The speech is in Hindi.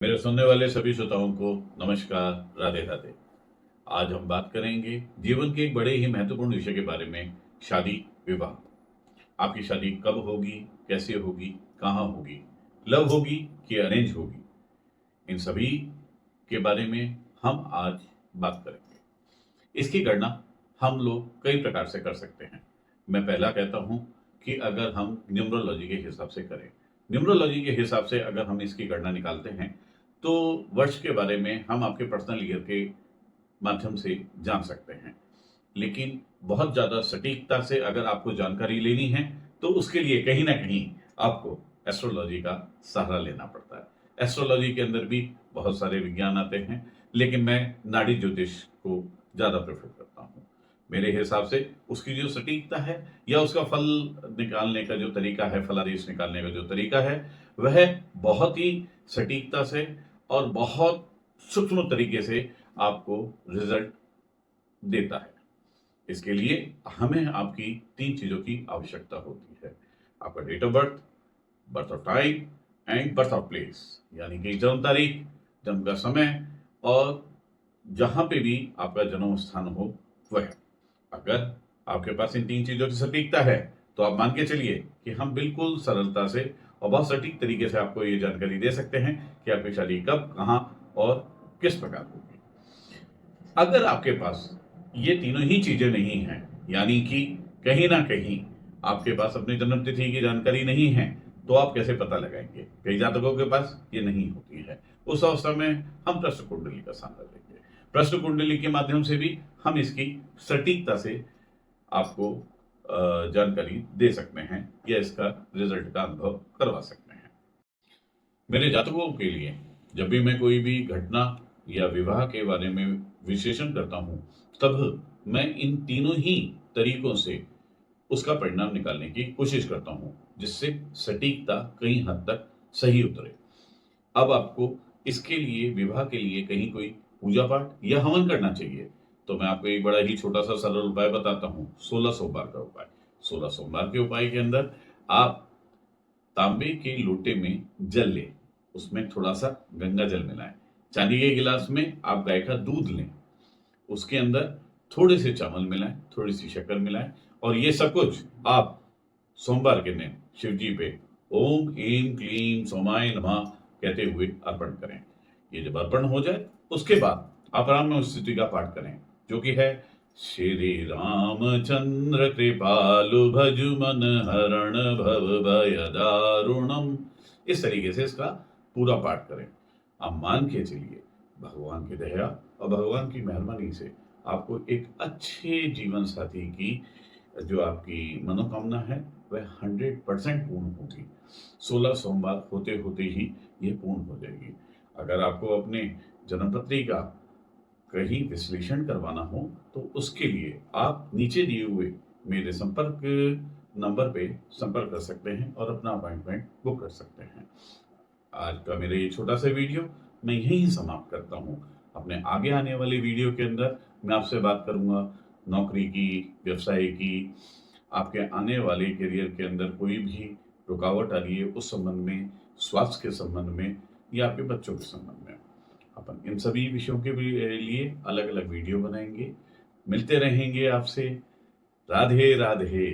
मेरे सुनने वाले सभी श्रोताओं को नमस्कार, राधे राधे। आज हम बात करेंगे जीवन के एक बड़े ही महत्वपूर्ण विषय के बारे में, शादी विवाह। आपकी शादी कब होगी, कैसे होगी, कहाँ होगी, लव होगी कि अरेंज होगी, इन सभी के बारे में हम आज बात करेंगे। इसकी गणना हम लोग कई प्रकार से कर सकते हैं। मैं पहला कहता हूं कि अगर हम न्यूमरोलॉजी के हिसाब से करें, न्यूमरोलॉजी के हिसाब से अगर हम इसकी गणना निकालते हैं तो वर्ष के बारे में हम आपके पर्सनल ईयर के माध्यम से जान सकते हैं। लेकिन बहुत ज़्यादा सटीकता से अगर आपको जानकारी लेनी है तो उसके लिए कहीं ना कहीं आपको एस्ट्रोलॉजी का सहारा लेना पड़ता है। एस्ट्रोलॉजी के अंदर भी बहुत सारे विज्ञान आते हैं, लेकिन मैं नाड़ी ज्योतिष को ज़्यादा प्रेफर करता हूँ। मेरे हिसाब से उसकी जो सटीकता है या उसका फल निकालने का जो तरीका है, फलादेश निकालने का जो तरीका है, वह बहुत ही सटीकता से और बहुत सूक्ष्म तरीके से आपको रिजल्ट देता है। इसके लिए हमें आपकी 3 चीज़ों की आवश्यकता होती है। आपका date of birth, birth of time and birth of place, यानी कि जन्म तारीख, जन्म का समय और जहाँ पे भी आपका जन्म स्थान हो वह। अगर आपके पास इन 3 चीज़ों की सटीकता है तो आप मान के चलिए कि हम बिल्कुल सरलता से और बहुत सटीक तरीके से आपको ये जानकारी दे सकते हैं कि आपकी शादी कब, कहाँ और किस प्रकार होगी। अगर आपके पास ये तीनों ही चीजें नहीं हैं, यानी कि कहीं ना कहीं आपके पास अपनी जन्म तिथि की जानकारी नहीं है, तो आप कैसे पता लगाएंगे? कई जातकों के पास ये नहीं होती है। उस अवस्था में हम प्रश्न कुंडली का सहारा लेंगे। प्रश्न कुंडली के माध्यम से भी हम इसकी सटीकता से आपको जानकारी दे सकते हैं या इसका रिजल्ट का अनुभव करवा सकते हैं। मेरे जातकों के लिए जब भी मैं कोई भी घटना या विवाह के बारे में विश्लेषण करता हूं, तब मैं इन तीनों ही तरीकों से उसका परिणाम निकालने की कोशिश करता हूं, जिससे सटीकता कई हद तक सही उतरे। अब आपको इसके लिए, विवाह के लिए कहीं कोई पूजा पाठ या हवन करना चाहिए, तो मैं आपको एक बड़ा ही छोटा सा सरल उपाय बताता हूँ, 16 सोमवार का उपाय। 16 सोमवार के उपाय के अंदर आप तांबे के लोटे में जल लें, उसमें थोड़ा सा गंगा जल मिलाएं। चांदी के गिलास में आप गाय का दूध लें, उसके अंदर थोड़े से चावल मिलाएं, थोड़ी सी शक्कर मिलाएं और ये सब कुछ आप सोमवार के दिन शिव जी पे ओम ऐं क्लीं सोमाय नमः कहते हुए अर्पण करें। ये जब अर्पण हो जाए उसके बाद आप राम नाम स्तुति का पाठ करें, जो कि है श्री रामचंद्र कृपालु भजु मन हरण भव भय दारुणम। इस तरीके से इसका पूरा पाठ करें। आप मान के चलिए, भगवान की दया और भगवान की मेहरबानी से आपको एक अच्छे जीवन साथी की जो आपकी मनोकामना है वह 100% पूर्ण होगी। 16 सोमवार होते होते ही ये पूर्ण हो जाएगी। अगर आपको अपने जन्मपत्री का कहीं विश्लेषण करवाना हो तो उसके लिए आप नीचे दिए हुए मेरे संपर्क नंबर पे संपर्क कर सकते हैं और अपना अपॉइंटमेंट बुक कर सकते हैं। आज का मेरा ये छोटा सा वीडियो मैं यहीं समाप्त करता हूँ। अपने आगे आने वाले वीडियो के अंदर मैं आपसे बात करूँगा नौकरी की, व्यवसाय की, आपके आने वाले करियर के अंदर कोई भी रुकावट आ रही है उस संबंध में, स्वास्थ्य के संबंध में या आपके बच्चों के संबंध में। अपन इन सभी विषयों के लिए अलग अलग वीडियो बनाएंगे, मिलते रहेंगे आपसे। राधे राधे।